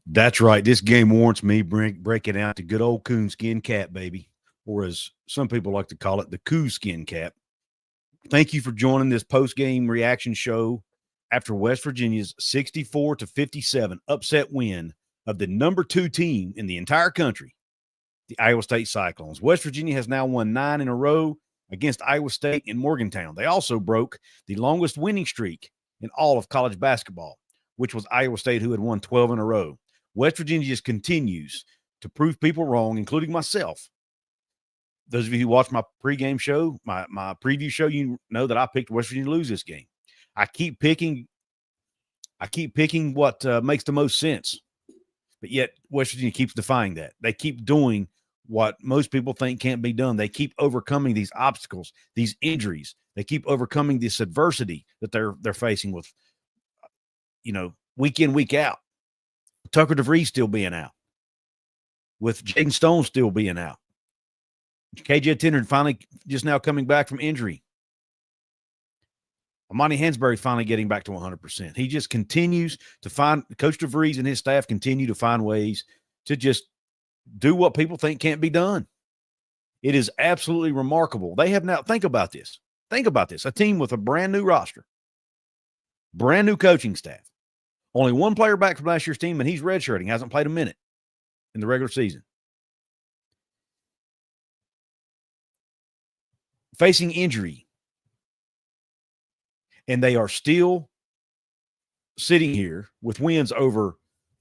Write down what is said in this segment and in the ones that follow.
That's right. This game warrants me breaking out the good old coon skin cap, baby, or as some people like to call it, the Couz skin cap. Thank you for joining this post-game reaction show after West Virginia's 64-57 upset win of the number 2 team in the entire country, the Iowa State Cyclones. West Virginia has now won 9 in a row against Iowa State in Morgantown. They also broke the longest winning streak in all of college basketball, which was Iowa State, who had won 12 in a row. West Virginia just continues to prove people wrong, including myself. Those of you who watch my pregame show, my preview show, you know that I picked West Virginia to lose this game. I keep picking what makes the most sense, but yet West Virginia keeps defying that. They keep doing what most people think can't be done. They keep overcoming these obstacles, these injuries. They keep overcoming this adversity that they're facing with, week in, week out. Tucker DeVries still being out, with Jaden Stone still being out. KJ Tennard finally just now coming back from injury. Amani Hansberry finally getting back to 100%. He just continues to find – Coach DeVries and his staff continue to find ways to just do what people think can't be done. It is absolutely remarkable. They have now – think about this. Think about this. A team with a brand-new roster, brand-new coaching staff. Only one player back from last year's team, and he's redshirting, hasn't played a minute in the regular season. Facing injury. And they are still sitting here with wins over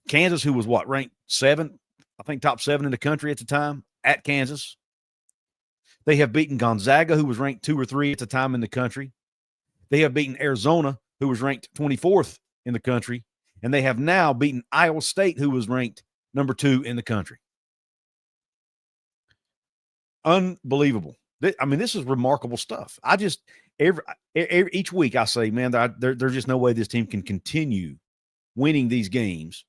Kansas, who was ranked 7, I think top 7 in the country at the time, at Kansas. They have beaten Gonzaga, who was ranked 2 or 3 at the time in the country. They have beaten Arizona, who was ranked 24th in the country. And they have now beaten Iowa State, who was ranked number 2 in the country. Unbelievable. This is remarkable stuff. Each week I say, man, there's just no way this team can continue winning these games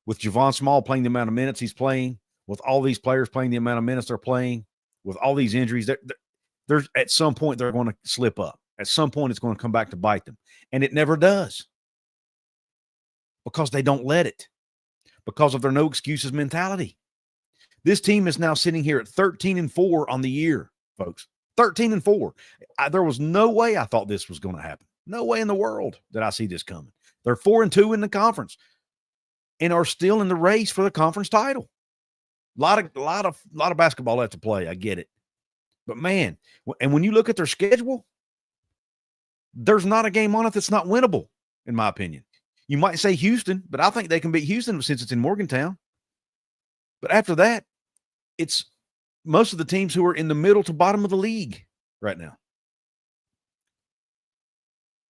with Javon Small playing the amount of minutes he's playing, with all these players playing the amount of minutes they're playing, with all these injuries. There's at some point they're going to slip up. At some point it's going to come back to bite them. And it never does. Because they don't let it. Because of their no excuses mentality. This team is now sitting here at 13-4 on the year, folks. 13-4. There was no way I thought this was going to happen. No way in the world did I see this coming. They're 4-2 in the conference and are still in the race for the conference title. A lot of basketball left to play. I get it. But man, and when you look at their schedule, there's not a game on it that's not winnable, in my opinion. You might say Houston, but I think they can beat Houston since it's in Morgantown. But after that, it's most of the teams who are in the middle to bottom of the league right now.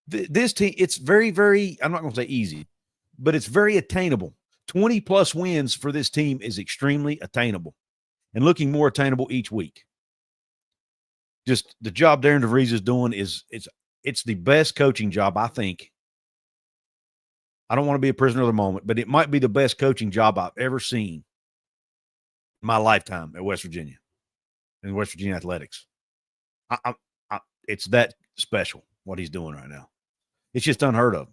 This team, it's very, very, I'm not going to say easy, but it's very attainable. 20-plus wins for this team is extremely attainable and looking more attainable each week. Just the job Darren DeVries is doing it's the best coaching job, I think. I don't want to be a prisoner of the moment, but it might be the best coaching job I've ever seen in my lifetime at West Virginia and West Virginia athletics. It's that special what he's doing right now. It's just unheard of.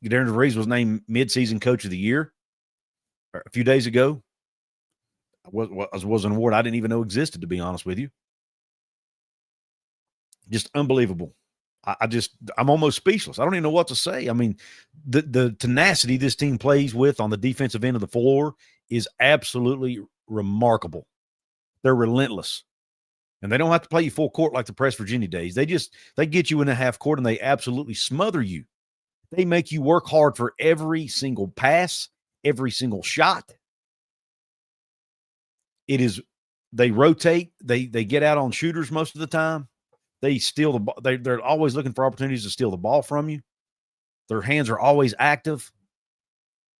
Darren DeVries was named midseason coach of the year a few days ago. Was an award I didn't even know existed, to be honest with you. Just unbelievable. I'm almost speechless. I don't even know what to say. I mean, the tenacity this team plays with on the defensive end of the floor is absolutely remarkable. They're relentless. And they don't have to play you full court like the Press Virginia days. They get you in a half court and they absolutely smother you. They make you work hard for every single pass, every single shot. They rotate. They get out on shooters most of the time. They steal the ball. They're always looking for opportunities to steal the ball from you. Their hands are always active.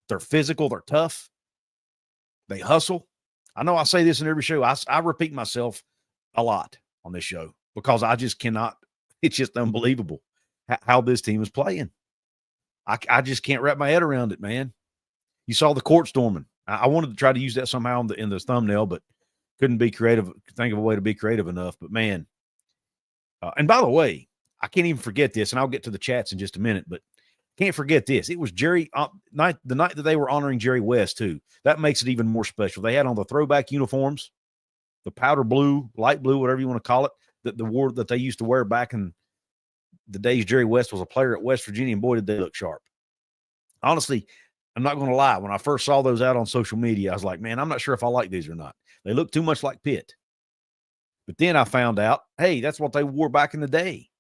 They're physical. They're tough. They hustle. I know I say this in every show. I repeat myself a lot on this show because I just cannot. It's just unbelievable how this team is playing. I just can't wrap my head around it, man. You saw the court storming. I wanted to try to use that somehow in the thumbnail, but couldn't be creative. Think of a way to be creative enough. But man. And by the way, I can't even forget this, and I'll get to the chats in just a minute, but Can't forget this. It was the night that they were honoring Jerry West, too. That makes it even more special. They had on the throwback uniforms, the powder blue, light blue, whatever you want to call it, the war that they used to wear back in the days Jerry West was a player at West Virginia, and boy, did they look sharp. Honestly, I'm not going to lie. When I first saw those out on social media, I was like, man, I'm not sure if I like these or not. They look too much like Pitt. But then I found out, hey, that's what they wore back in the day.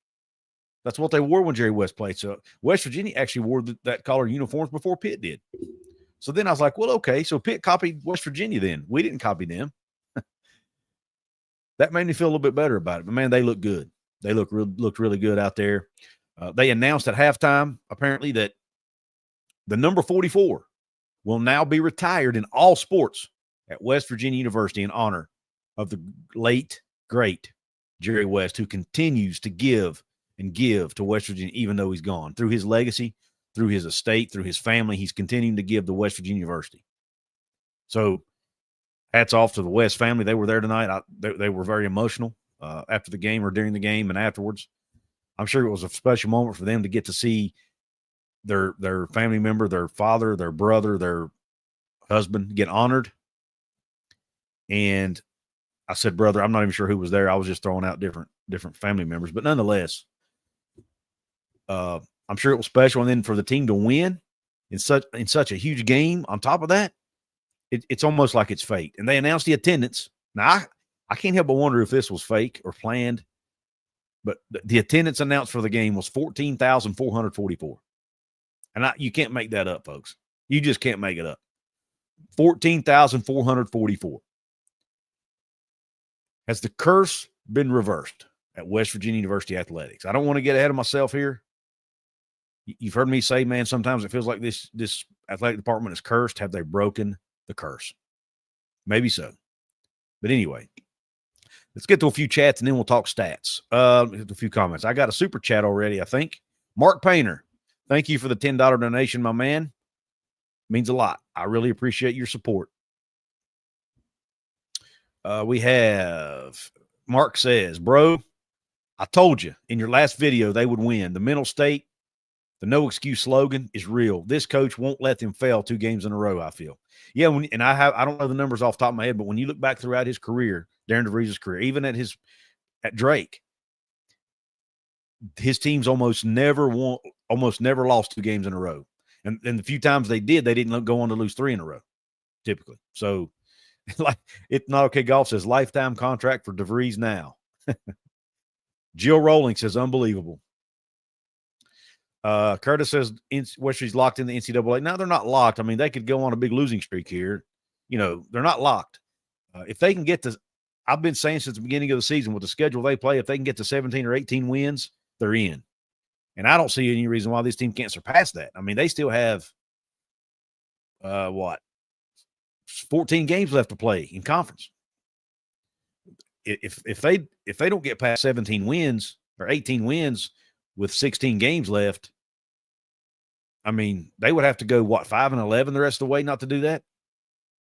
That's what they wore when Jerry West played. So West Virginia actually wore that color uniforms before Pitt did. So then I was like, well, okay, so Pitt copied West Virginia then. We didn't copy them. That made me feel a little bit better about it. But, man, they look good. They looked really good out there. They announced at halftime, apparently, that the number 44 will now be retired in all sports at West Virginia University in honor of the late, great Jerry West, who continues to give to West Virginia, even though he's gone. Through his legacy, through his estate, through his family, he's continuing to give to West Virginia University. So hats off to the West family. They were there tonight. They were very emotional after the game or during the game and afterwards. I'm sure it was a special moment for them to get to see their family member, their father, their brother, their husband get honored. And I said, brother, I'm not even sure who was there. I was just throwing out different family members. But nonetheless, I'm sure it was special. And then for the team to win in such a huge game, on top of that, it's almost like it's fate. And they announced the attendance. Now, I can't help but wonder if this was fake or planned. But the attendance announced for the game was 14,444. And you can't make that up, folks. You just can't make it up. 14,444. Has the curse been reversed at West Virginia University Athletics? I don't want to get ahead of myself here. You've heard me say, man, sometimes it feels like this athletic department is cursed. Have they broken the curse? Maybe so. But anyway, let's get to a few chats, and then we'll talk stats. A few comments. I got a super chat already, I think. Mark Painter, thank you for the $10 donation, my man. Means a lot. I really appreciate your support. We have Mark says, bro, I told you in your last video they would win. The mental state, the no excuse slogan is real. This coach won't let them fail 2 games in a row, I feel. Yeah, I don't know the numbers off the top of my head, but when you look back throughout his career, Darren DeVries' career, even at Drake, his teams almost never lost 2 games in a row. And the few times they did, they didn't go on to lose 3 in a row, typically. So, like, it's not okay. Golf says lifetime contract for DeVries now. Jill Rowling says unbelievable. Curtis says West Virginia's locked in the NCAA. Now they're not locked. I mean, they could go on a big losing streak here. You know, they're not locked. If they can get to, I've been saying since the beginning of the season with the schedule they play, if they can get to 17 or 18 wins, they're in. And I don't see any reason why this team can't surpass that. I mean, they still have 14 games left to play in conference. If they don't get past 17 wins or 18 wins with 16 games left, I mean, they would have to go 5-11 the rest of the way not to do that,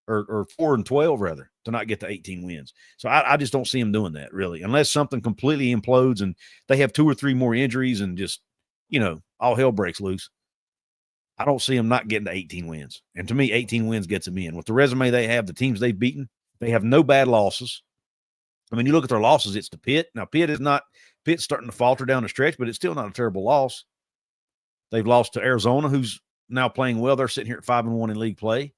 or 4-12 rather, to not get to 18 wins. So I just don't see them doing that really, unless something completely implodes and they have 2 or 3 more injuries and just, all hell breaks loose. I don't see them not getting to 18 wins. And to me, 18 wins gets them in. With the resume they have, the teams they've beaten, they have no bad losses. I mean, you look at their losses, it's to Pitt. Now, Pitt's starting to falter down the stretch, but it's still not a terrible loss. They've lost to Arizona, who's now playing well. They're sitting here at 5-1 in league play.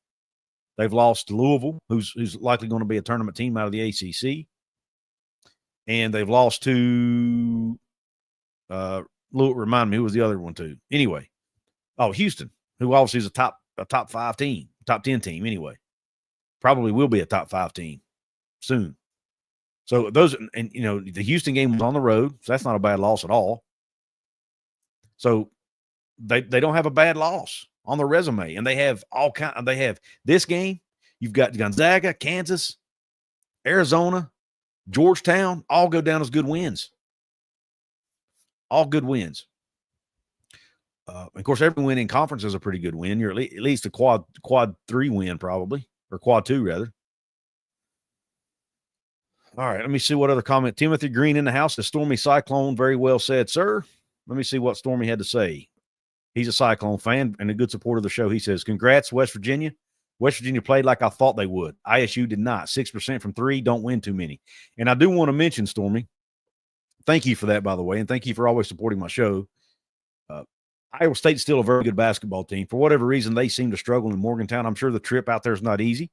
They've lost to Louisville, who's likely going to be a tournament team out of the ACC. And they've lost to remind me, who was the other one too? Anyway. Oh, Houston, who obviously is a top 5 team, top 10 team anyway. Probably will be a top 5 team soon. So those, and the Houston game was on the road, so that's not a bad loss at all. So they don't have a bad loss on their resume, and they have this game. You've got Gonzaga, Kansas, Arizona, Georgetown, all go down as good wins. All good wins. Of course, every win in conference is a pretty good win. You're at least a quad 3 win probably, or quad 2 rather. All right, let me see what other comment. Timothy Green in the house, the Stormy Cyclone, very well said, sir. Let me see what Stormy had to say. He's a Cyclone fan and a good supporter of the show. He says, congrats, West Virginia. West Virginia played like I thought they would. ISU did not. 6% from three, don't win too many. And I do want to mention, Stormy, thank you for that, by the way, and thank you for always supporting my show. Iowa State's still a very good basketball team. For whatever reason, they seem to struggle in Morgantown. I'm sure the trip out there is not easy.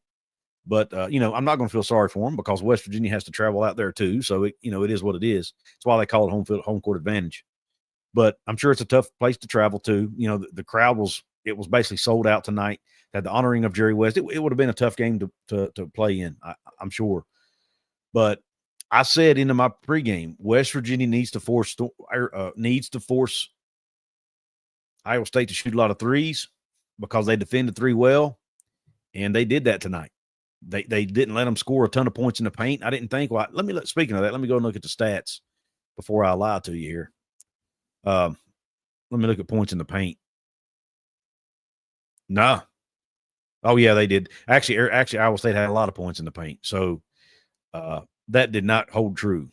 But, I'm not going to feel sorry for them because West Virginia has to travel out there too. So, it is what it is. That's why they call it home court advantage. But I'm sure it's a tough place to travel to. The crowd was basically sold out tonight. Had the honoring of Jerry West. It would have been a tough game to play in, I'm sure. But I said into my pregame, West Virginia needs to force Iowa State to shoot a lot of threes because they defend the three well, and they did that tonight. They didn't let them score a ton of points in the paint. I didn't think. Well, speaking of that, let me go and look at the stats before I lie to you here. Let me look at points in the paint. Nah. Oh yeah, they did. Actually, Iowa State had a lot of points in the paint, so that did not hold true.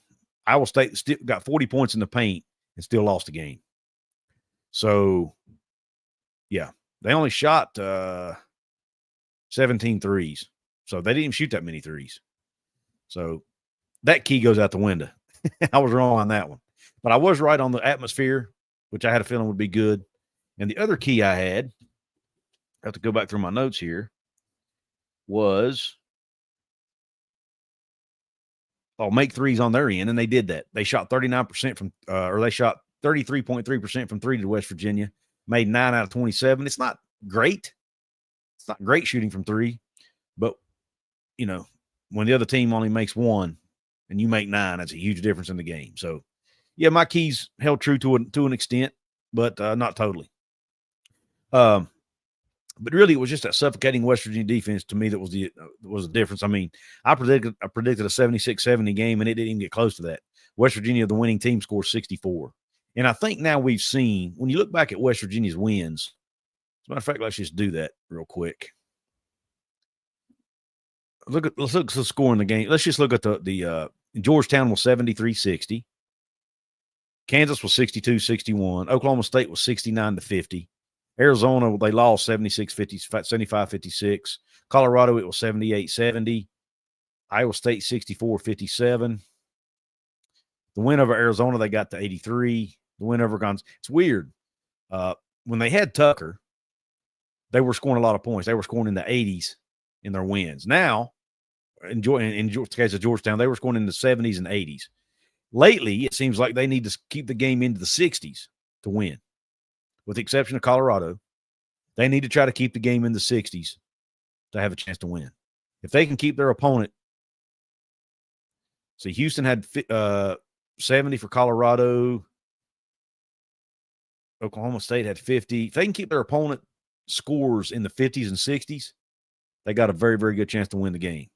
Iowa State still got 40 points in the paint and still lost the game. So, yeah, they only shot 17 threes. So they didn't even shoot that many threes. So that key goes out the window. I was wrong on that one. But I was right on the atmosphere, which I had a feeling would be good. And the other key I had, I have to go back through my notes here, was make threes on their end, and they did that. They shot 39% from they shot 33.3% from three to West Virginia, made 9 out of 27. It's not great. It's not great shooting from three, but when the other team only makes one and you make 9, that's a huge difference in the game. So, yeah, my keys held true to an extent, but not totally. But really, it was just that suffocating West Virginia defense to me that was the difference. I mean, I predicted a 76-70 game, and it didn't even get close to that. West Virginia, the winning team, scored 64. And I think now we've seen, when you look back at West Virginia's wins, as a matter of fact, let's just do that real quick. Let's look at the score in the game. Let's just look at the Georgetown was 73-60. Kansas was 62-61. Oklahoma State was 69-50. Arizona, they lost 75-56. Colorado, it was 78-70. Iowa State, 64-57. The win over Arizona, they got to 83. The win over Gonzaga. It's weird. When they had Tucker, they were scoring a lot of points. They were scoring in the 80s in their wins. Now, in the case of Georgetown, they were scoring in the 70s and 80s. Lately, it seems like they need to keep the game into the 60s to win. With the exception of Colorado, they need to try to keep the game in the 60s to have a chance to win. If they can keep their opponent, see, Houston had 70 for Colorado. Oklahoma State had 50. If they can keep their opponent scores in the 50s and 60s, they got a very, very good chance to win the game.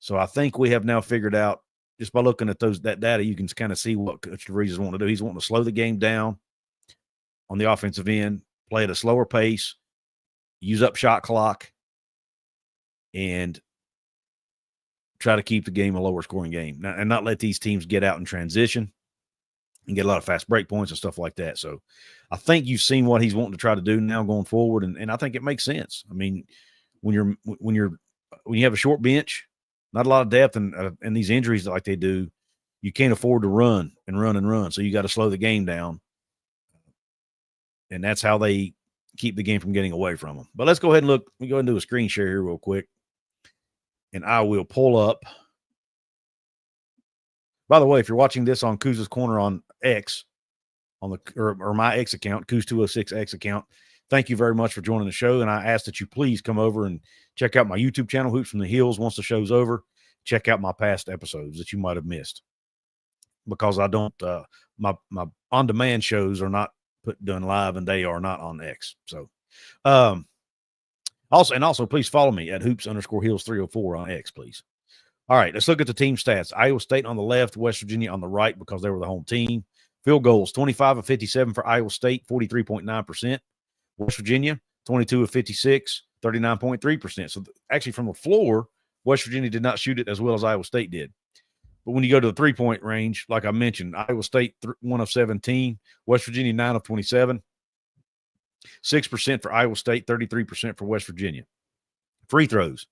So I think we have now figured out, just by looking at that data, you can kind of see what Coach DeVries is wanting to do. He's wanting to slow the game down on the offensive end, play at a slower pace, use up shot clock, and try to keep the game a lower scoring game, and not let these teams get out in transition and get a lot of fast break points and stuff like that. So I think you've seen what he's wanting to try to do now going forward, and I think it makes sense. I mean, when you have a short bench, not a lot of depth, and these injuries like they do, you can't afford to run. So you got to slow the game down. And that's how they keep the game from getting away from them. But let's go ahead and look. Let me go ahead and do a screen share here real quick. And I will pull up. By the way, if you're watching this on Couz's Corner on X, or my X account, Couz206X account, thank you very much for joining the show. And I ask that you please come over and check out my YouTube channel, Hoops from the Hills. Once the show's over, check out my past episodes that you might have missed. Because I don't, my on-demand shows are not done live, and they are not on X. So, also please follow me at hoops_hills304 on X, please. All right, let's look at the team stats. Iowa State on the left, West Virginia on the right, because they were the home team. Field goals, 25 of 57 for Iowa State, 43.9%. West Virginia, 22 of 56, 39.3%. So actually from the floor, West Virginia did not shoot it as well as Iowa State did. But when you go to the three-point range, like I mentioned, Iowa State 1 of 17, West Virginia 9 of 27. 6% for Iowa State, 33% for West Virginia. Free throws.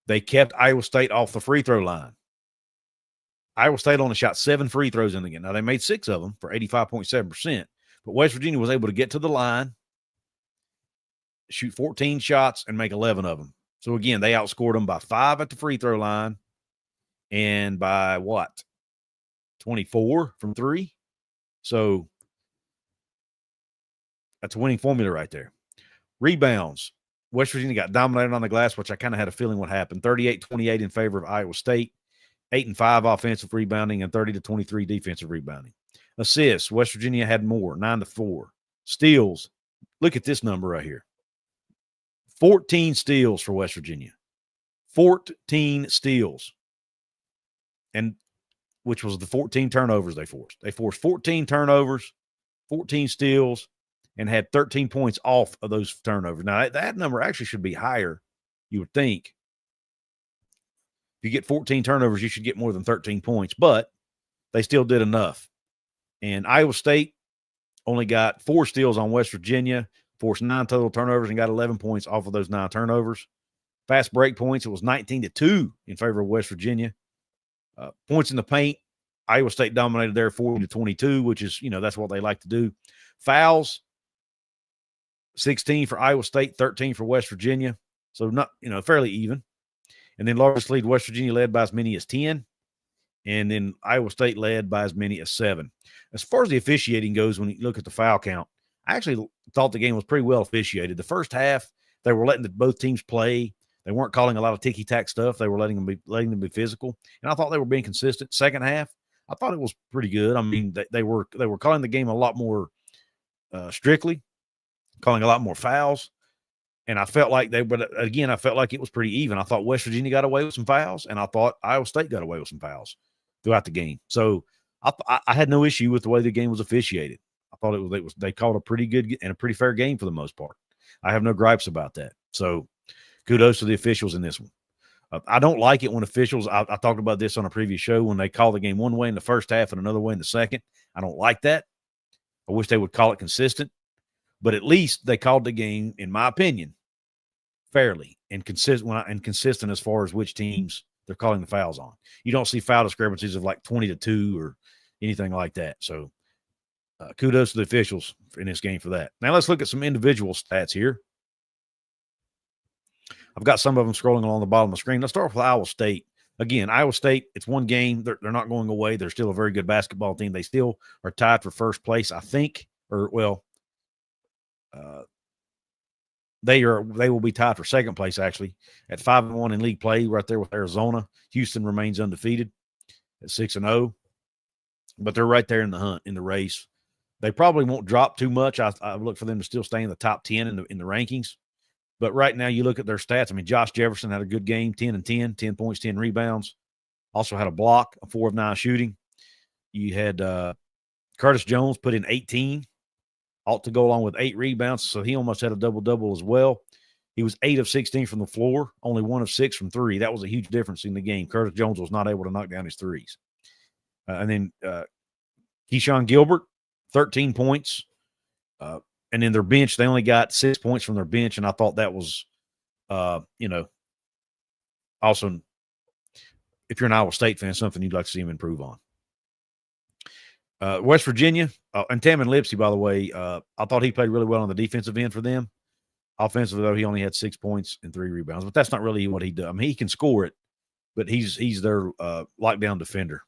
They kept Iowa State off the free throw line. Iowa State only shot 7 free throws in the game. Now, they made 6 of them for 85.7%, but West Virginia was able to get to the line, shoot 14 shots, and make 11 of them. So, again, they outscored them by 5 at the free throw line and by what? 24 from 3. So, that's a winning formula right there. Rebounds. West Virginia got dominated on the glass, which I kind of had a feeling would happen. 38-28 in favor of Iowa State. 8-5 offensive rebounding and 30-23 defensive rebounding. Assists. West Virginia had more, 9-4. Steals. Look at this number right here. 14 steals for West Virginia. 14 steals. And which was the 14 turnovers they forced. They forced 14 turnovers, 14 steals, and had 13 points off of those turnovers. Now, that number actually should be higher, you would think. If you get 14 turnovers, you should get more than 13 points, but they still did enough. And Iowa State only got 4 steals on West Virginia, forced 9 total turnovers, and got 11 points off of those 9 turnovers. Fast break points, it was 19-2 in favor of West Virginia. Points in the paint, Iowa State dominated there 40-22, which is, that's what they like to do. Fouls, 16 for Iowa State, 13 for West Virginia. So not, fairly even. And then largest lead, West Virginia led by as many as 10. And then Iowa State led by as many as 7. As far as the officiating goes, when you look at the foul count, I actually thought the game was pretty well officiated. The first half, they were letting both teams play. They weren't calling a lot of ticky-tack stuff. They were letting them be physical. And I thought they were being consistent. Second half, I thought it was pretty good. I mean, they were calling the game a lot more strictly, calling a lot more fouls. And I felt like I felt like it was pretty even. I thought West Virginia got away with some fouls, and I thought Iowa State got away with some fouls throughout the game. So I had no issue with the way the game was officiated. I thought they called a pretty good and a pretty fair game for the most part. I have no gripes about that. So kudos to the officials in this one. I don't like it when officials, I talked about this on a previous show, when they call the game one way in the first half and another way in the second. I don't like that. I wish they would call it consistent. But at least they called the game, in my opinion, fairly and consistent as far as which teams they're calling the fouls on. You don't see foul discrepancies of like 20-2 or anything like that. So kudos to the officials in this game for that. Now let's look at some individual stats here. I've got some of them scrolling along the bottom of the screen. Let's start with Iowa State. Again, Iowa State, it's one game. They're not going away. They're still a very good basketball team. They still are tied for first place, I think, they will be tied for second place, actually, at 5-1 in league play, right there with Arizona. Houston remains undefeated at 6-0, but they're right there in the hunt, in the race. They probably won't drop too much. I look for them to still stay in the top 10 in the rankings. But right now, you look at their stats. I mean, Josh Jefferson had a good game, 10 points, 10 rebounds. Also had a block, a 4 of 9 shooting. You had Curtis Jones put in 18. Ought to go along with 8 rebounds, so he almost had a double-double as well. He was 8 of 16 from the floor, only 1 of 6 from 3. That was a huge difference in the game. Curtis Jones was not able to knock down his threes. And then Keyshawn Gilbert, 13 points. And in their bench, they only got 6 points from their bench, and I thought that was, also, if you're an Iowa State fan, something you'd like to see him improve on. West Virginia, and Tamin Lipsey, by the way, I thought he played really well on the defensive end for them. Offensively, though, he only had 6 points and 3 rebounds, but that's not really what he does. I mean, he can score it, but he's their lockdown defender,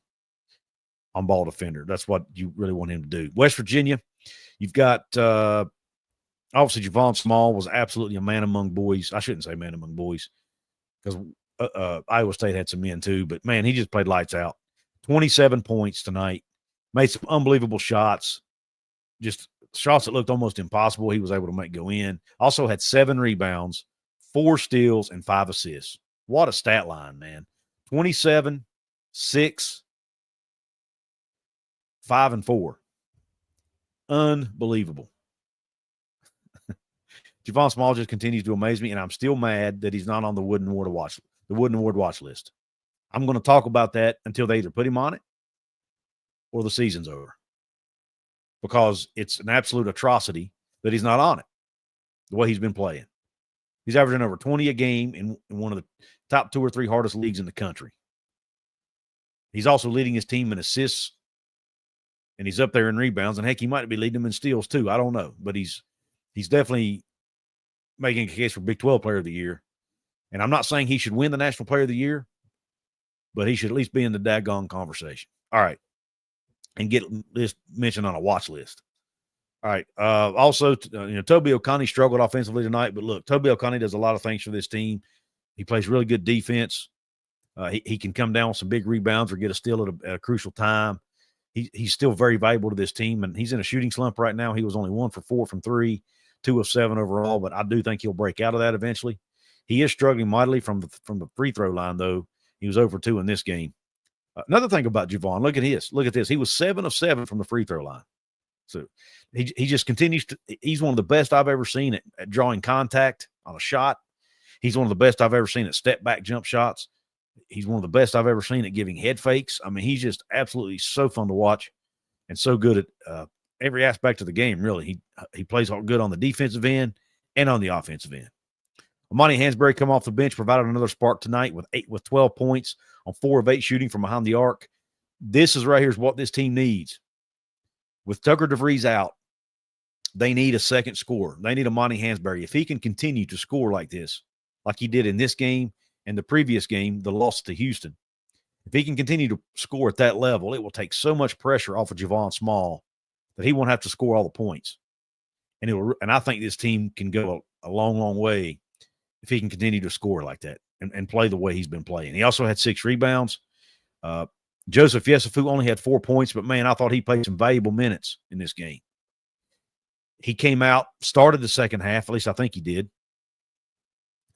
on-ball defender. That's what you really want him to do. West Virginia, you've got obviously Javon Small was absolutely a man among boys. I shouldn't say man among boys because Iowa State had some men too, but, man, he just played lights out. 27 points tonight. Made some unbelievable shots, just shots that looked almost impossible. He was able to make go in. Also had 7 rebounds, 4 steals, and 5 assists. What a stat line, man. 27, 6, 5, and 4. Unbelievable. Javon Small just continues to amaze me, and I'm still mad that he's not on the Wooden Award watch list. I'm going to talk about that until they either put him on it or the season's over, because it's an absolute atrocity that he's not on it. the way he's been playing. He's averaging over 20 a game in one of the top 2 or 3 hardest leagues in the country. He's also leading his team in assists, and he's up there in rebounds. And heck, he might be leading them in steals too. I don't know, but he's definitely making a case for Big 12 Player of the Year. And I'm not saying he should win the National Player of the Year, but he should at least be in the daggone conversation. All right, and get this mentioned on a watch list. All right. Also, Toby Oconee struggled offensively tonight, but look, Toby Oconee does a lot of things for this team. He plays really good defense. He can come down with some big rebounds or get a steal at a crucial time. He's still very valuable to this team, and he's in a shooting slump right now. He was only 1 for 4 from 3, 2 of 7 overall, but I do think he'll break out of that eventually. He is struggling mightily from the free throw line, though. He was 0 for 2 in this game. Another thing about Javon, look at his. Look at this. He was 7 of 7 from the free throw line. So he just continues to – he's one of the best I've ever seen at drawing contact on a shot. He's one of the best I've ever seen at step-back jump shots. He's one of the best I've ever seen at giving head fakes. I mean, he's just absolutely so fun to watch and so good at every aspect of the game, really. He plays all good on the defensive end and on the offensive end. Amani Hansberry come off the bench, provided another spark tonight with 12 points on 4 of 8 shooting from behind the arc. This is right here is what this team needs. With Tucker DeVries out, they need a second scorer. They need Amani Hansberry. If he can continue to score like this, like he did in this game and the previous game, the loss to Houston, if he can continue to score at that level, it will take so much pressure off of Javon Small that he won't have to score all the points. And I think this team can go a long, long way if he can continue to score like that and play the way he's been playing. He also had 6 rebounds. Joseph Yesufu only had 4 points, but, man, I thought he played some valuable minutes in this game. He came out, started the second half, at least I think he did.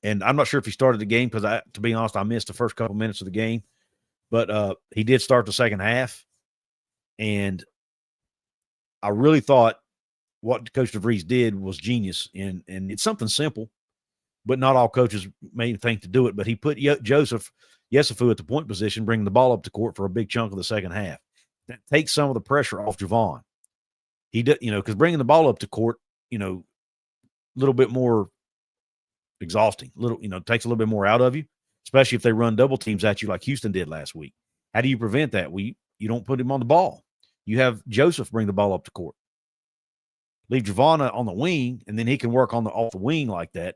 And I'm not sure if he started the game because, to be honest, I missed the first couple minutes of the game. But he did start the second half. And I really thought what Coach DeVries did was genius. And it's something simple, but not all coaches may think to do it. But he put Joseph Yesufu at the point position, bringing the ball up to court for a big chunk of the second half. That takes some of the pressure off Javon. He did, because bringing the ball up to court, a little bit more exhausting. Takes a little bit more out of you, especially if they run double teams at you like Houston did last week. How do you prevent that? You don't put him on the ball. You have Joseph bring the ball up to court. Leave Javon on the wing, and then he can work off the wing like that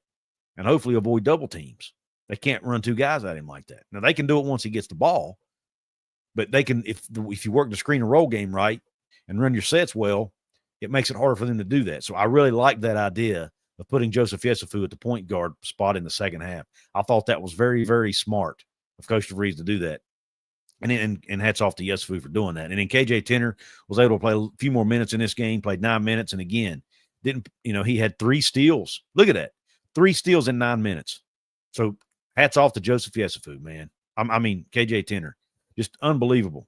and hopefully avoid double teams. They can't run 2 guys at him like that. Now, they can do it once he gets the ball, but they can if you work the screen and roll game right and run your sets well, it makes it harder for them to do that. So I really like that idea of putting Joseph Yesufu at the point guard spot in the second half. I thought that was very, very smart of Coach DeVries to do that. And hats off to Yesufu for doing that. And then KJ Tenner was able to play a few more minutes in this game, played 9 minutes, and again, he had 3 steals. Look at that. 3 steals in 9 minutes. So hats off to Joseph Yesufu, man. I mean, KJ Tenner. Just unbelievable.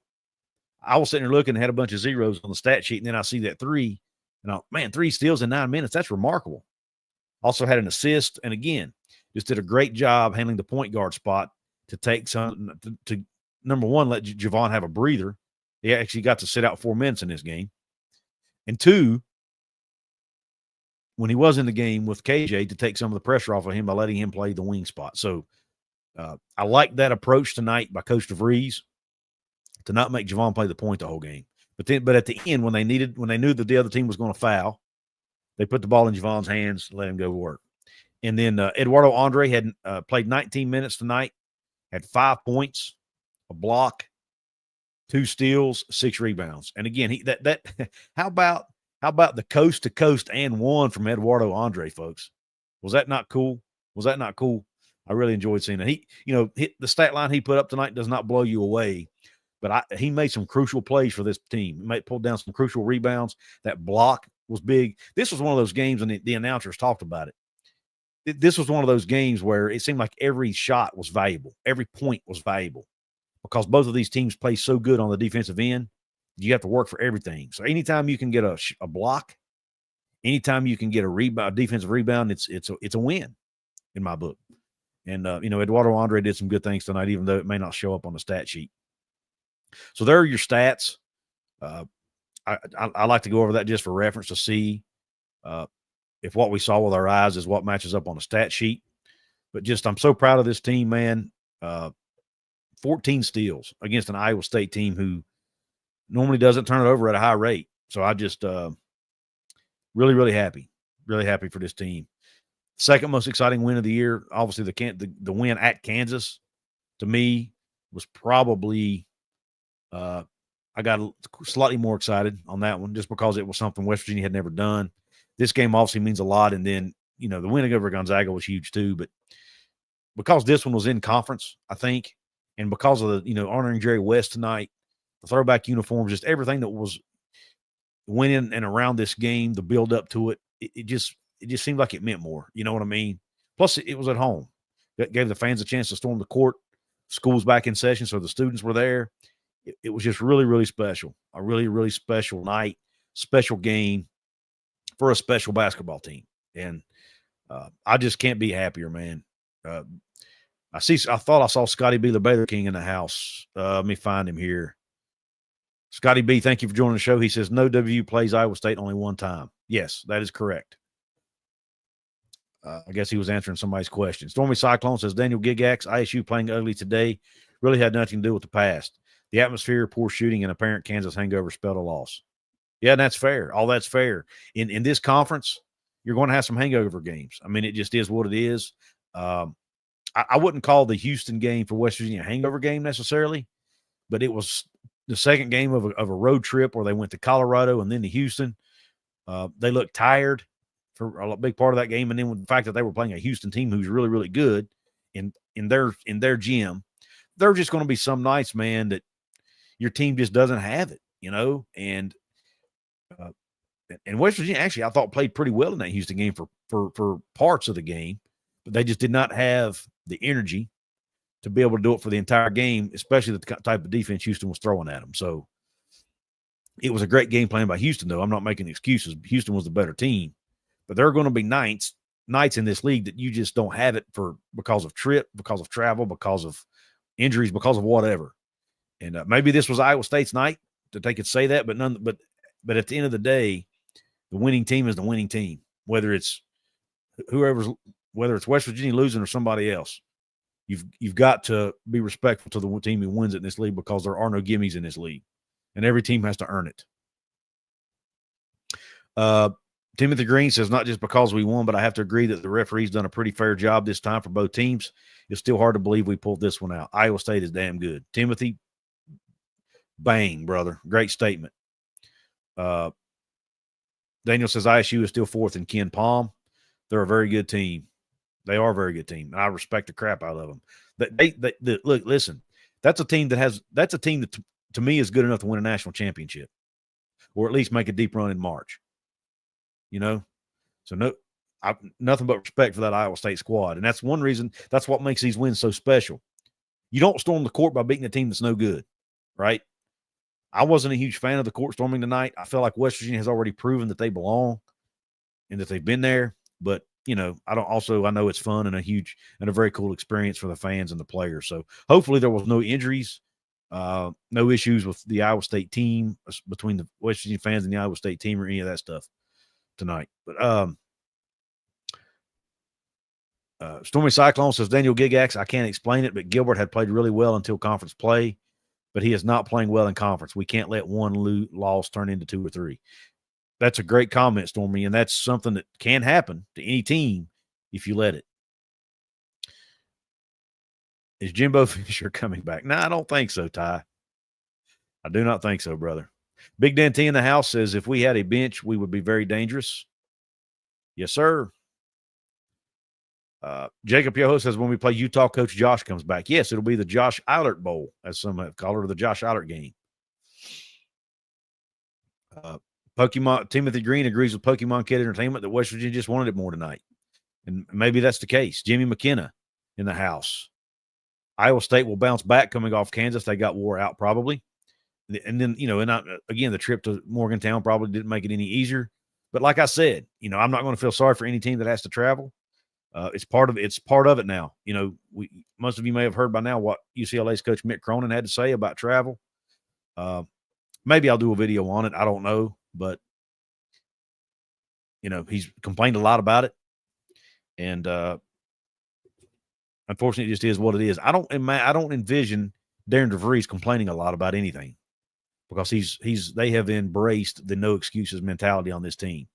I was sitting there looking and had a bunch of zeros on the stat sheet, and then I see that 3. And 3 steals in 9 minutes. That's remarkable. Also had an assist, and again, just did a great job handling the point guard spot to take some to number one, let Javon have a breather. He actually got to sit out 4 minutes in this game. And 2, when he was in the game with KJ, to take some of the pressure off of him by letting him play the wing spot. So I like that approach tonight by Coach DeVries to not make Javon play the point the whole game. But at the end, when they knew that the other team was going to foul, they put the ball in Javon's hands, let him go work. And then Eduardo Andre had played 19 minutes tonight, had 5 points, a block, 2 steals, 6 rebounds. And again, how about the coast to coast and 1 from Eduardo Andre, folks? Was that not cool? I really enjoyed seeing it. The stat line he put up tonight does not blow you away, but he made some crucial plays for this team. He pulled down some crucial rebounds. That block was big. This was one of those games, and the announcers talked about it. This was one of those games where it seemed like every shot was valuable. Every point was valuable because both of these teams play so good on the defensive end. You have to work for everything. So anytime you can get a block, anytime you can get a defensive rebound, it's a win in my book. And, Eduardo Andre did some good things tonight, even though it may not show up on the stat sheet. So there are your stats. I like to go over that just for reference to see if what we saw with our eyes is what matches up on a stat sheet. But just I'm so proud of this team, man. 14 steals against an Iowa State team who normally doesn't turn it over at a high rate. So I just really, really happy for this team. Second most exciting win of the year, obviously the win at Kansas, to me was probably I got slightly more excited on that one just because it was something West Virginia had never done. This game obviously means a lot, and then the win over Gonzaga was huge too. But because this one was in conference, I think, and because of the honoring Jerry West tonight, the throwback uniforms, just everything that went in and around this game, the build up to it, it just seemed like it meant more. You know what I mean? Plus, it was at home. That gave the fans a chance to storm the court. School's back in session, so the students were there. It was just really, really special. A really, really special night, special game for a special basketball team. And I just can't be happier, man. I thought I saw Scotty B. the Baylor King in the house. Let me find him here. Scotty B., thank you for joining the show. He says, no WU plays Iowa State only one time. Yes, that is correct. I guess he was answering somebody's question. Stormy Cyclone says, Daniel Gigax, ISU playing ugly today really had nothing to do with the past. The atmosphere, poor shooting, and apparent Kansas hangover spelled a loss. Yeah, and that's fair. All that's fair. In this conference, you're going to have some hangover games. I mean, it just is what it is. I wouldn't call the Houston game for West Virginia a hangover game necessarily, but it was the second game of a road trip where they went to Colorado and then to Houston. They looked tired for a big part of that game, and then with the fact that they were playing a Houston team who's really, really good in their gym, there are just going to be some nights, man, that your team just doesn't have it, and West Virginia actually I thought played pretty well in that Houston game for parts of the game, but they just did not have the energy to be able to do it for the entire game, especially the type of defense Houston was throwing at them. So it was a great game plan by Houston, though. I'm not making excuses. Houston was the better team, but there are going to be nights in this league that you just don't have it because of trip, because of travel, because of injuries, because of whatever. And maybe this was Iowa State's night that they could say that, but at the end of the day, the winning team is the winning team, whether it's West Virginia losing or somebody else. You've got to be respectful to the team who wins it in this league because there are no gimmies in this league, and every team has to earn it. Timothy Green says, not just because we won, but I have to agree that the referee's done a pretty fair job this time for both teams. It's still hard to believe we pulled this one out. Iowa State is damn good. Timothy, bang, brother. Great statement. Daniel says ISU is still fourth in Ken Palm. They're a very good team. They are a very good team, and I respect the crap out of them. Look, listen, that's a team that to me is good enough to win a national championship, or at least make a deep run in March. So nothing but respect for that Iowa State squad, and that's one reason. That's what makes these wins so special. You don't storm the court by beating a team that's no good, right? I wasn't a huge fan of the court storming tonight. I feel like West Virginia has already proven that they belong and that they've been there, but I know it's fun and a very cool experience for the fans and the players. So hopefully there was no injuries, no issues with the Iowa State team between the West Virginia fans and the Iowa State team or any of that stuff tonight. But Stormy Cyclone says, Daniel Gigax, I can't explain it, but Gilbert had played really well until conference play, but he is not playing well in conference. We can't let one loss turn into 2 or 3. That's a great comment, Stormy, and that's something that can happen to any team if you let it. Is Jimbo Fisher coming back? No, I don't think so, Ty. I do not think so, brother. Big Dan T in the house says, if we had a bench, we would be very dangerous. Yes, sir. Jacob Yoho says, when we play Utah, Coach Josh comes back. Yes, it'll be the Josh Eilert Bowl, as some have called it, or the Josh Eilert game. Pokemon Timothy Green agrees with Pokemon Kid Entertainment that West Virginia just wanted it more tonight. And maybe that's the case. Jimmy McKenna in the house. Iowa State will bounce back coming off Kansas. They got wore out probably. And then, again, the trip to Morgantown probably didn't make it any easier. But like I said, I'm not going to feel sorry for any team that has to travel. It's part of it now. Most of you may have heard by now what UCLA's coach Mick Cronin had to say about travel. Maybe I'll do a video on it. I don't know. But he's complained a lot about it. And unfortunately, it just is what it is. I don't envision Darren DeVries complaining a lot about anything because they have embraced the no excuses mentality on this team.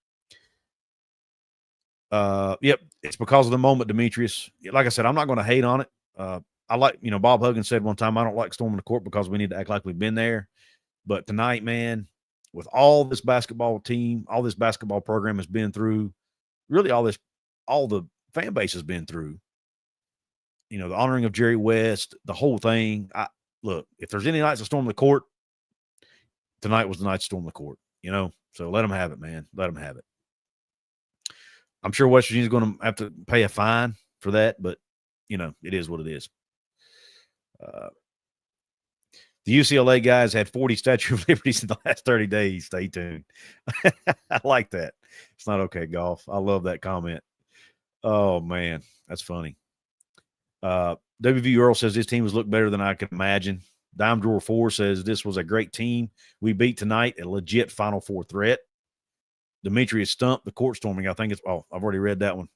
Yep, it's because of the moment, Demetrius. Like I said, I'm not going to hate on it. I like, Bob Huggins said one time, I don't like storming the court because we need to act like we've been there. But tonight, man, with all this basketball team, all this basketball program has been through, really all the fan base has been through, the honoring of Jerry West, the whole thing. Look, if there's any nights to storm the court, tonight was the night to storm the court, so let them have it, man. Let them have it. I'm sure West Virginia's going to have to pay a fine for that, but, it is what it is. The UCLA guys had 40 Statue of Liberties in the last 30 days. Stay tuned. I like that. It's not okay, golf. I love that comment. Oh, man. That's funny. WV Earl says this team has looked better than I could imagine. Dime Drawer 4 says this was a great team. We beat tonight, a legit Final Four threat. Demetrius Stump, the court storming. I think I've already read that one.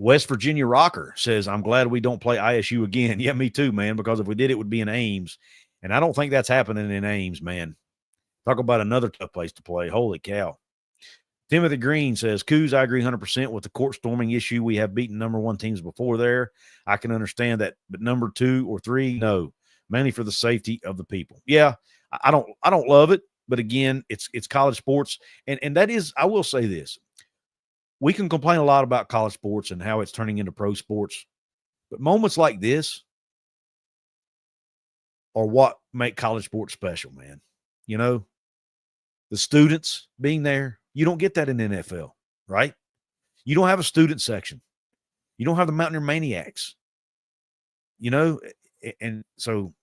West Virginia Rocker says, I'm glad we don't play ISU again. Yeah, me too, man, because if we did, it would be in Ames. And I don't think that's happening in Ames, man. Talk about another tough place to play. Holy cow. Timothy Green says, Couz, I agree 100% with the court storming issue. We have beaten number 1 teams before there. I can understand that, but number 2 or 3, no, mainly for the safety of the people. Yeah, I don't love it, but again, it's college sports. And that is, I will say this. We can complain a lot about college sports and how it's turning into pro sports, but moments like this are what make college sports special, man. The students being there, you don't get that in the NFL, right? You don't have a student section. You don't have the Mountaineer Maniacs, and so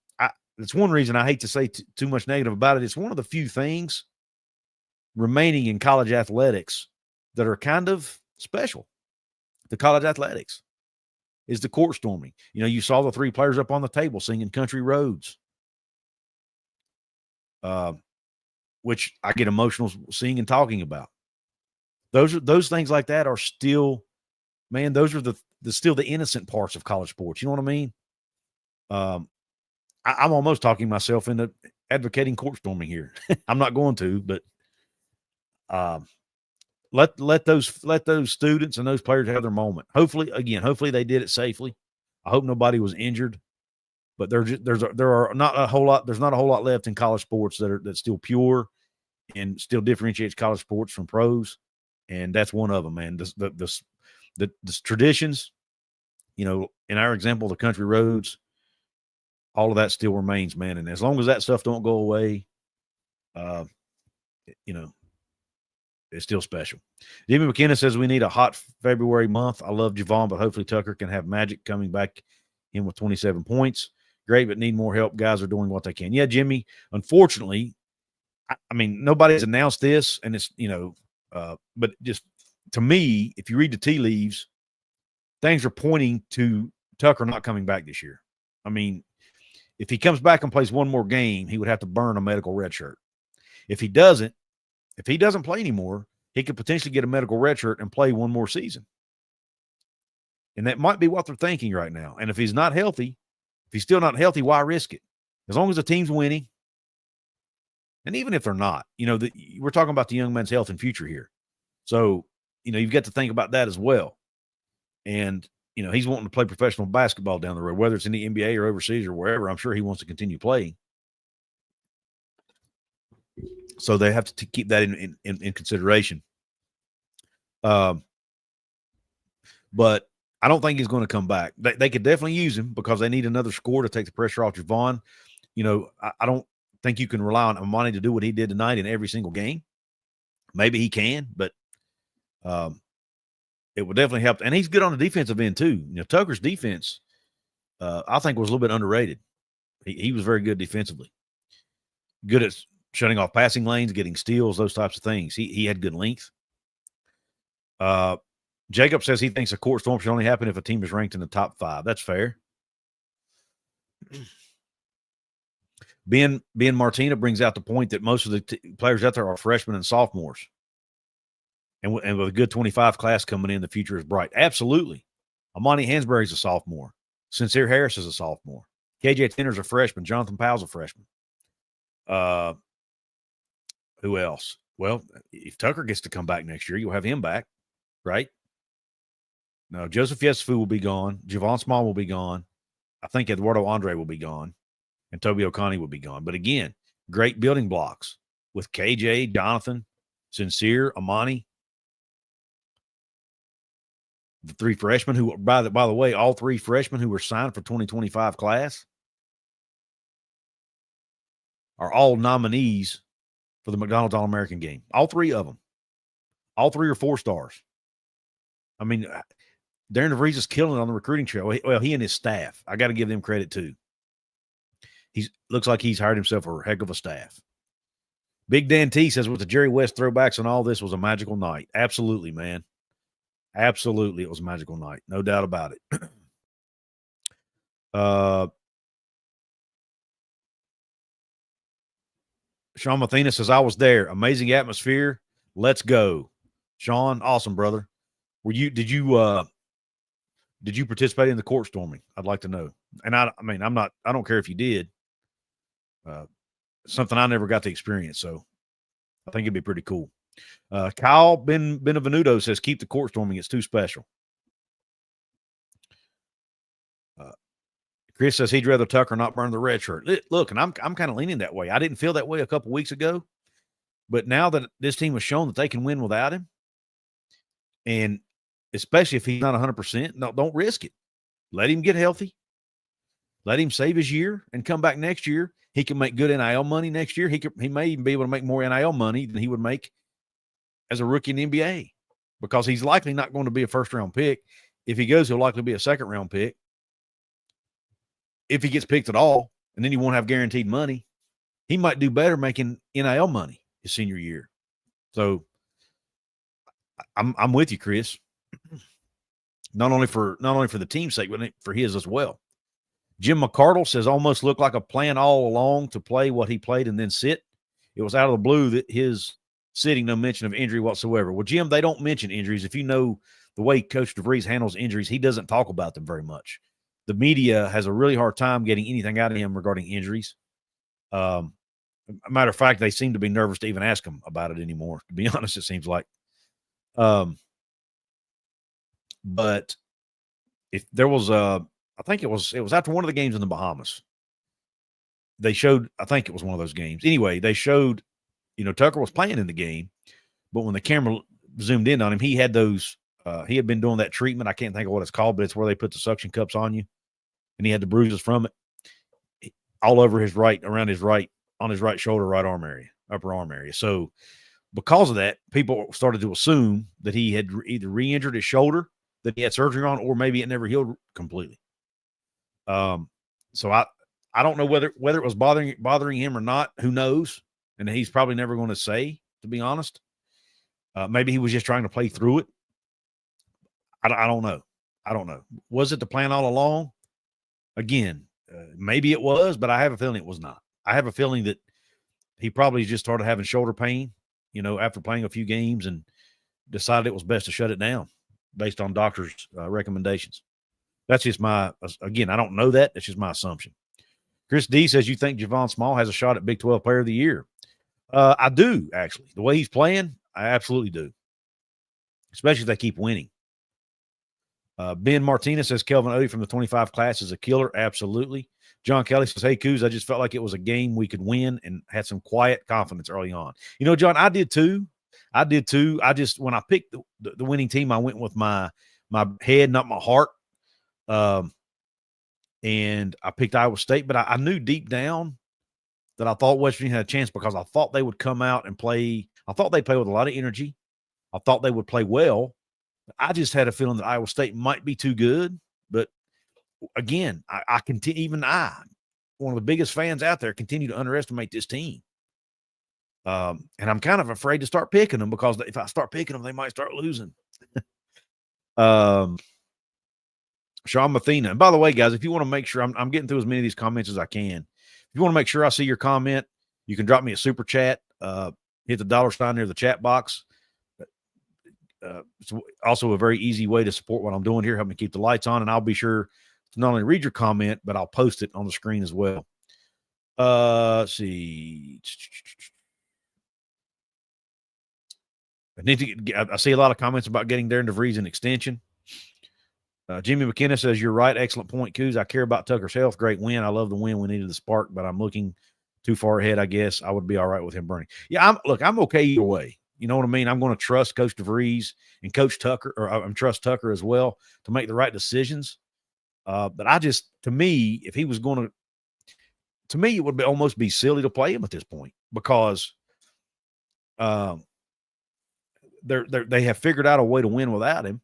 it's one reason I hate to say too much negative about it. It's one of the few things remaining in college athletics that are kind of special. The college athletics is the court storming. You saw the 3 players up on the table singing Country Roads, which I get emotional seeing and talking about. Those things like that are still, man, those are still the innocent parts of college sports. You know what I mean? I'm almost talking myself into advocating court storming here. I'm not going to, but let those students and those players have their moment. Hopefully they did it safely. I hope nobody was injured. But there's not a whole lot left in college sports that's still pure and still differentiates college sports from pros, and that's one of them, man. The traditions, in our example, the Country Roads, all of that still remains, man. And as long as that stuff don't go away, it's still special. Jimmy McKenna says we need a hot February month. I love Javon, but hopefully Tucker can have magic coming back in with 27 points. Great, but need more help. Guys are doing what they can. Yeah, Jimmy, unfortunately, I mean, nobody's announced this, and it's, but just to me, if you read the tea leaves, things are pointing to Tucker not coming back this year. I mean, if he comes back and plays one more game, he would have to burn a medical red shirt. If he doesn't play anymore, he could potentially get a medical red shirt and play one more season. And that might be what they're thinking right now. And if he's not healthy, if he's still not healthy, why risk it? As long as the team's winning. And even if they're not, we're talking about the young man's health and future here. So, you've got to think about that as well. And, he's wanting to play professional basketball down the road, whether it's in the NBA or overseas or wherever. I'm sure he wants to continue playing. So they have to keep that in consideration. But I don't think he's going to come back. They could definitely use him because they need another score to take the pressure off Javon. I don't think you can rely on Amani to do what he did tonight in every single game. Maybe he can, but it would definitely help. And he's good on the defensive end too. Tucker's defense, I think, was a little bit underrated. He was very good defensively. Good at shutting off passing lanes, getting steals, those types of things. He had good length. Jacob says he thinks a court storm should only happen if a team is ranked in the top 5. That's fair. Ben Martina brings out the point that most of the players out there are freshmen and sophomores. And with a good 25 class coming in, the future is bright. Absolutely. Amani Hansberry's a sophomore. Sincere Harris is a sophomore. KJ Tenner's a freshman. Jonathan Powell's a freshman. Who else? Well, if Tucker gets to come back next year, you'll have him back, right? No, Joseph Yesufu will be gone. Javon Small will be gone. I think Eduardo Andre will be gone. And Toby O'Connie will be gone. But again, great building blocks with KJ, Jonathan, Sincere, Amani. The three freshmen who, by the way, all three freshmen who were signed for 2025 class are all nominees for the McDonald's All-American game. All three of them. All three are 4 stars. I mean, Darren DeVries is killing it on the recruiting trail. Well, he and his staff. I got to give them credit too. Looks like he's hired himself a heck of a staff. Big Dan T says with the Jerry West throwbacks and all this was a magical night. Absolutely, man. Absolutely, it was a magical night. No doubt about it. Sean Mathena says, I was there. Amazing atmosphere. Let's go. Sean, awesome, brother. Did you participate in the court storming? I'd like to know. And I don't care if you did. Something I never got to experience, so I think it'd be pretty cool. Kyle Benevenuto says, keep the court storming. It's too special. Chris says he'd rather Tucker not burn the red shirt. Look, and I'm kind of leaning that way. I didn't feel that way a couple weeks ago, but now that this team has shown that they can win without him, and especially if he's not 100%, don't risk it. Let him get healthy. Let him save his year and come back next year. He can make good NIL money next year. He may even be able to make more NIL money than he would make as a rookie in the NBA, because he's likely not going to be a first-round pick. If he goes, he'll likely be a second-round pick. If he gets picked at all, and then he won't have guaranteed money, he might do better making NIL money his senior year. So I'm with you, Chris. Not only for the team's sake, but for his as well. Jim McCardle says almost looked like a plan all along to play what he played and then sit. It was out of the blue that his sitting, no mention of injury whatsoever. Well, Jim, they don't mention injuries. If you know the way Coach DeVries handles injuries, he doesn't talk about them very much. The media has a really hard time getting anything out of him regarding injuries. Matter of fact, they seem to be nervous to even ask him about it anymore, to be honest, it seems like. But if there was I think it was after one of the games in the Bahamas. They showed, I think it was one of those games. Anyway, they showed, Tucker was playing in the game, but when the camera zoomed in on him, he had those, he had been doing that treatment. I can't think of what it's called, but it's where they put the suction cups on you. And he had the bruises from it all over his right, around his right, on his right shoulder, right arm area, upper arm area. So because of that, people started to assume that he had either re-injured his shoulder that he had surgery on, or maybe it never healed completely. So I don't know whether it was bothering him or not. Who knows? And he's probably never going to say, to be honest. Maybe he was just trying to play through it. I don't know. I don't know. Was it the plan all along? Again, maybe it was, but I have a feeling it was not. I have a feeling that he probably just started having shoulder pain, after playing a few games, and decided it was best to shut it down based on doctors' recommendations. That's just again, I don't know that. That's just my assumption. Chris D says, you think Javon Small has a shot at Big 12 Player of the Year? I do, actually. The way he's playing, I absolutely do. Especially if they keep winning. Ben Martinez says, Kelvin Odie from the 25 class is a killer. Absolutely. John Kelly says, hey, Couz, I just felt like it was a game we could win and had some quiet confidence early on. John, I did too. I just, when I picked the winning team, I went with my head, not my heart. And I picked Iowa State, but I knew deep down that I thought West Virginia had a chance, because I thought they would come out and play. I thought they'd play with a lot of energy. I thought they would play well. I just had a feeling that Iowa State might be too good. But again, I continue, even one of the biggest fans out there, continue to underestimate this team. And I'm kind of afraid to start picking them, because if I start picking them, they might start losing. Sean Mathena. And by the way, guys, if you want to make sure, I'm getting through as many of these comments as I can. If you want to make sure I see your comment, you can drop me a super chat. Hit the $ sign near the chat box. it's also a very easy way to support what I'm doing here, help me keep the lights on, and I'll be sure to not only read your comment, but I'll post it on the screen as well. Let's see. I see a lot of comments about getting Darren DeVries an extension. Jimmy McKenna says, you're right. Excellent point, Couz. I care about Tucker's health. Great win. I love the win. We needed the spark, but I'm looking too far ahead, I guess. I would be all right with him burning. Yeah, I'm okay either way. You know what I mean? I'm going to trust Coach DeVries and Coach Tucker, or I'm trust Tucker as well to make the right decisions. But to me, if he was going to me, it would almost be silly to play him at this point because they have figured out a way to win without him.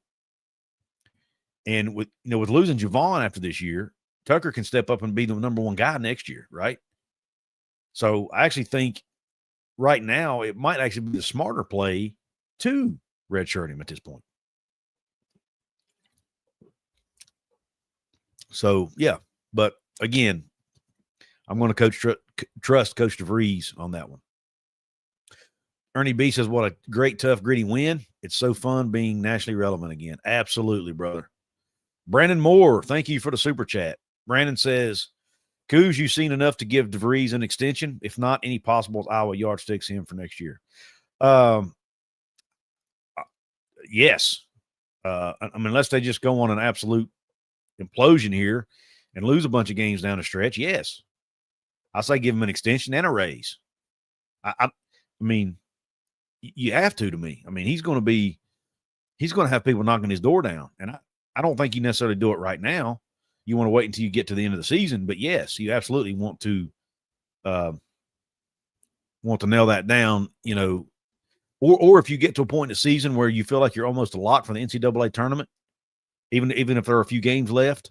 And with losing Javon after this year, Tucker can step up and be the number one guy next year, right? So I actually think right now it might actually be the smarter play to redshirt him at this point. So, yeah. But, again, I'm going to trust Coach DeVries on that one. Ernie B says, what a great, tough, gritty win. It's so fun being nationally relevant again. Absolutely, brother. Brandon Moore, thank you for the super chat. Brandon says, Couz, you've seen enough to give DeVries an extension. If not, any possible Iowa yardsticks him for next year? Yes. Unless they just go on an absolute implosion here and lose a bunch of games down the stretch, yes. I say give him an extension and a raise. I mean, you have to me. I mean, he's going to have people knocking his door down. And I don't think you necessarily do it right now. You want to wait until you get to the end of the season, but yes, you absolutely want to nail that down, or if you get to a point in the season where you feel like you're almost a lock for the NCAA tournament, even if there are a few games left,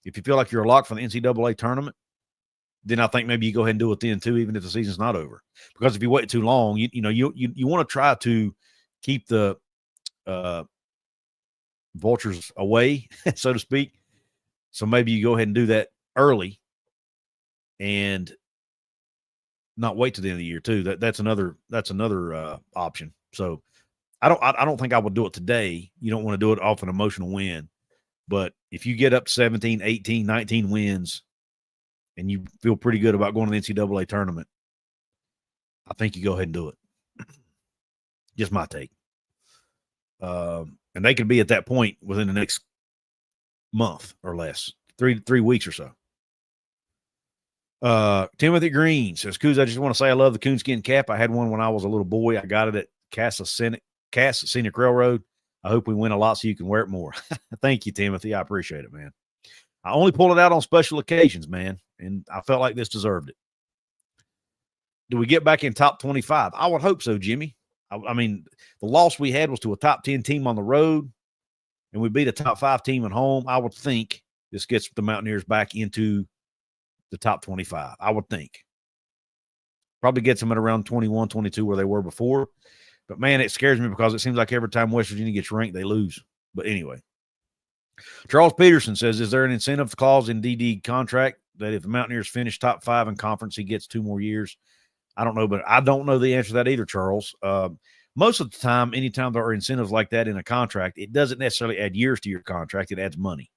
if you feel like you're a lock for the NCAA tournament, then I think maybe you go ahead and do it then too, even if the season's not over. Because if you wait too long, you want to try to keep the vultures away, so to speak. So maybe you go ahead and do that early and not wait to the end of the year too. That's another option. So I don't think I would do it today. You don't want to do it off an emotional win. But if you get up to 17, 18, 19 wins and you feel pretty good about going to the NCAA tournament, I think you go ahead and do it. Just my take. And they could be at that point within the next month or less, three weeks or so. Timothy Green says, Couz, I just want to say I love the coonskin cap. I had one when I was a little boy. I got it at Cass Scenic Railroad. I hope we win a lot so you can wear it more. Thank you, Timothy. I appreciate it, man. I only pull it out on special occasions, man, and I felt like this deserved it. Do we get back in top 25? I would hope so, Jimmy. I mean, the loss we had was to a top 10 team on the road, and we beat a top 5 team at home. I would think this gets the Mountaineers back into the top 25. I would think. Probably gets them at around 21, 22 where they were before. But, man, it scares me because it seems like every time West Virginia gets ranked, they lose. But anyway. Charles Peterson says, is there an incentive clause in DD contract that if the Mountaineers finish top 5 in conference, he gets 2 more years? I don't know, but I don't know the answer to that either, Charles. Most of the time, anytime there are incentives like that in a contract, it doesn't necessarily add years to your contract. It adds money.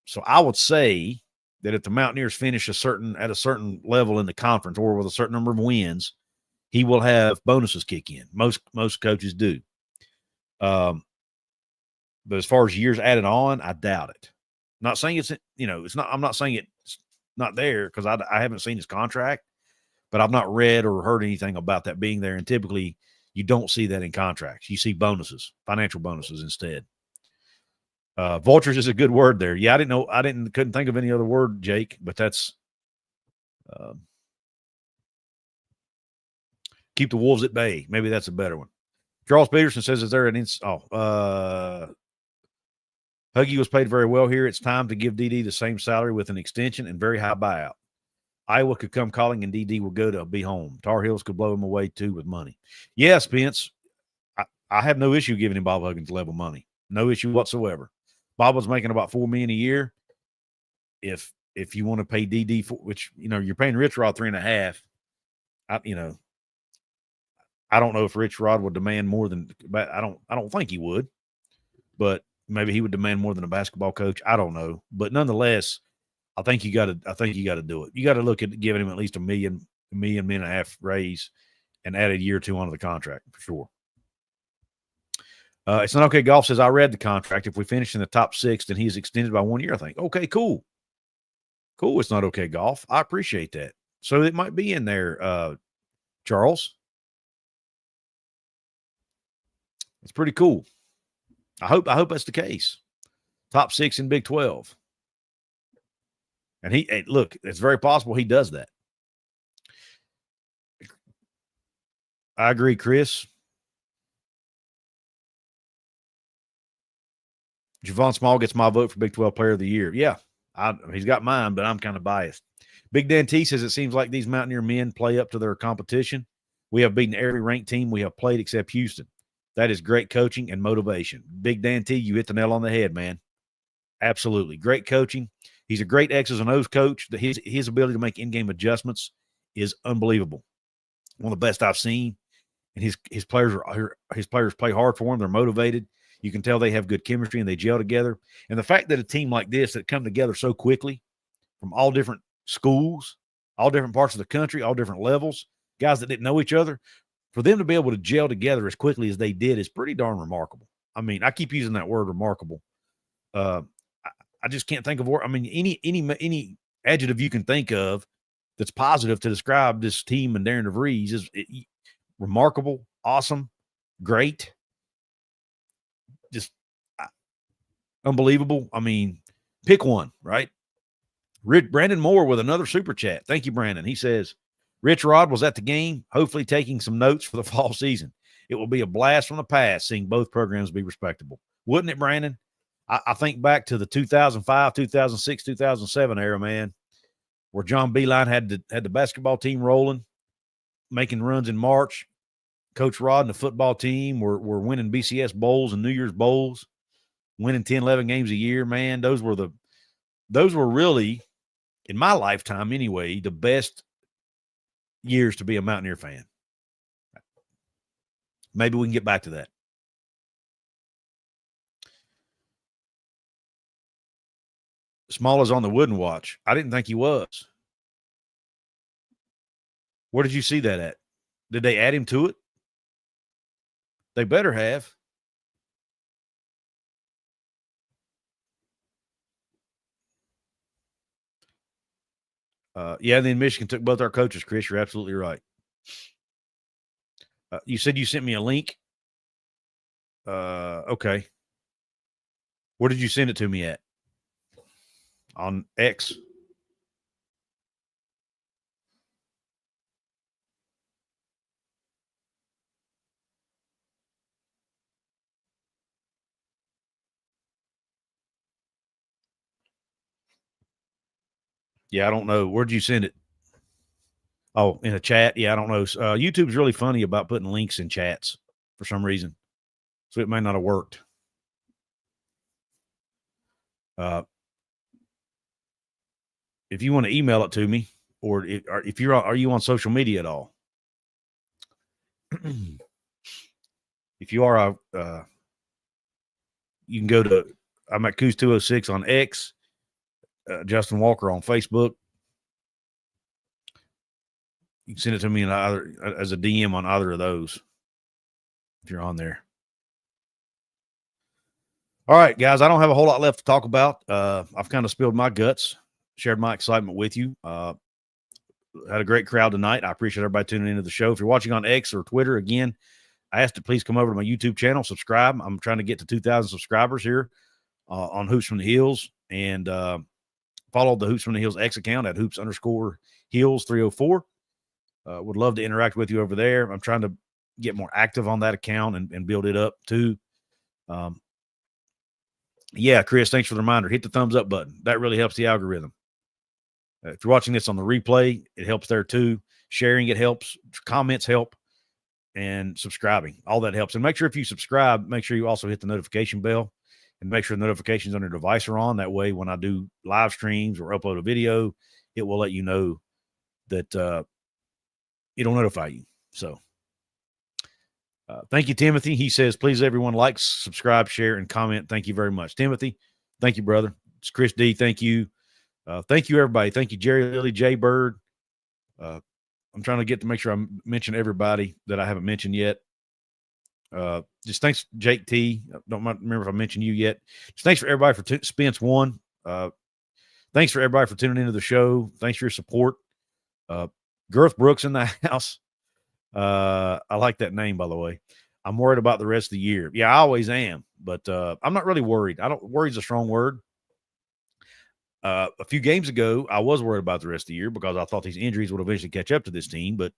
So I would say that if the Mountaineers finish at a certain level in the conference or with a certain number of wins, he will have bonuses kick in. Most coaches do. But as far as years added on, I doubt it. I'm not saying I'm not saying it's not there because I haven't seen his contract. But I've not read or heard anything about that being there. And typically you don't see that in contracts. You see bonuses, financial bonuses instead. Vultures is a good word there. Yeah, couldn't think of any other word, Jake, but that's keep the wolves at bay. Maybe that's a better one. Charles Peterson says, is there an Huggy was paid very well here. It's time to give DD the same salary with an extension and very high buyout. Iowa could come calling and DD will go to be home. Tar Heels could blow him away too with money. Yes, Spence. I have no issue giving him Bob Huggins level money. No issue whatsoever. Bob was making about $4 million a year. If you want to pay DD for which you're paying Rich Rod $3.5, I don't know if Rich Rod would demand more than, but I don't think he would, but maybe he would demand more than a basketball coach. I don't know. But nonetheless, I think you got to do it. You got to look at giving him at least $1 million and a half raise and add a year or two onto the contract for sure. It's not okay. Golf says, I read the contract. If we finish in the top 6, then he's extended by 1 year, I think. Okay, cool. Cool. It's not okay. Golf. I appreciate that. So it might be in there, Charles. It's pretty cool. I hope that's the case. Top 6 in Big 12. And look, it's very possible he does that. I agree, Chris. Javon Small gets my vote for Big 12 Player of the Year. Yeah, he's got mine, but I'm kind of biased. Big Dan T says, it seems like these Mountaineer men play up to their competition. We have beaten every ranked team we have played except Houston. That is great coaching and motivation. Big Dan T, you hit the nail on the head, man. Absolutely. Great coaching. He's a great X's and O's coach. His ability to make in-game adjustments is unbelievable. One of the best I've seen. And his players play hard for him. They're motivated. You can tell they have good chemistry and they gel together. And the fact that a team like this that come together so quickly from all different schools, all different parts of the country, all different levels, guys that didn't know each other, for them to be able to gel together as quickly as they did is pretty darn remarkable. I mean, I keep using that word remarkable. I just can't think of word. I mean, any adjective you can think of that's positive to describe this team and Darren DeVries is remarkable, awesome, great, just unbelievable. I mean, pick one, right? Brandon Moore with another super chat. Thank you, Brandon. He says, Rich Rod was at the game, hopefully taking some notes for the fall season. It will be a blast from the past seeing both programs be respectable. Wouldn't it, Brandon? I think back to the 2005, 2006, 2007 era, man, where John Beilein had the basketball team rolling, making runs in March. Coach Rod and the football team were winning BCS bowls and New Year's bowls, winning 10, 11 games a year, man. Those were really, in my lifetime anyway, the best years to be a Mountaineer fan. Maybe we can get back to that. Small is on the Wooden Watch. I didn't think he was. Where did you see that at? Did they add him to it? They better have. Yeah, then Michigan took both our coaches, Chris. You're absolutely right. You said you sent me a link. Okay. Where did you send it to me at? On X? Yeah, I don't know. Where'd you send it? Oh, in a chat? Yeah, I don't know. YouTube's really funny about putting links in chats for some reason. So it may not have worked. If you want to email it to me, or if you're, are you on social media at all? If you are, you can go to, I'm at Couz 206 on X, Justin Walker on Facebook. You can send it to me in either as a DM on either of those if you're on there. All right, guys, I don't have a whole lot left to talk about. I've kind of spilled my guts, shared my excitement with you. Had a great crowd tonight. I appreciate everybody tuning into the show. If you're watching on X or Twitter, again, I ask to please come over to my YouTube channel, subscribe. I'm trying to get to 2,000 subscribers here on Hoops from the Hills, and follow the Hoops from the Hills X account at hoops_hills 304. Would love to interact with you over there. I'm trying to get more active on that account and build it up too. Yeah, Chris, thanks for the reminder. Hit the thumbs up button. That really helps the algorithm. If you're watching this on the replay, it helps there too. Sharing it helps. Comments help. And subscribing. All that helps. And make sure if you subscribe, make sure you also hit the notification bell and make sure the notifications on your device are on. That way, when I do live streams or upload a video, it will let you know that it'll notify you. So, Thank you, Timothy. He says, please, everyone, like, subscribe, share, and comment. Thank you very much. Timothy, thank you, brother. It's Chris D. Thank you. Thank you, everybody. Thank you, Jerry Lilly, Jay Bird. I'm trying to get to make sure I mention everybody that I haven't mentioned yet. Just thanks, Jake T. I don't remember if I mentioned you yet. Just thanks for everybody for Spence One. Thanks for everybody for tuning into the show. Thanks for your support. Girth Brooks in the house. I like that name, by the way. I'm worried about the rest of the year. Yeah, I always am, but I'm not really worried. Worried is a strong word. A few games ago, I was worried about the rest of the year because I thought these injuries would eventually catch up to this team, but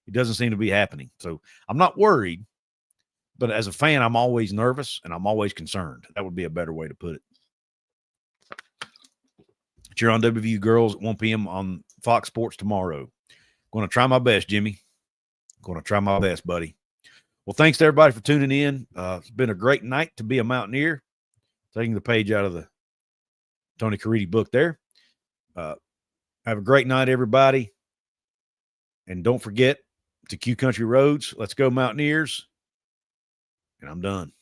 it doesn't seem to be happening. So I'm not worried, but as a fan, I'm always nervous and I'm always concerned. That would be a better way to put it. Cheer on WVU girls at 1 p.m. on Fox Sports tomorrow. Going to try my best, Jimmy. Going to try my best, buddy. Well, thanks to everybody for tuning in. It's been a great night to be a Mountaineer. Taking the page out of the Tony Caridi book there. Have a great night, everybody. And don't forget to Q Country Roads. Let's go, Mountaineers. And I'm done.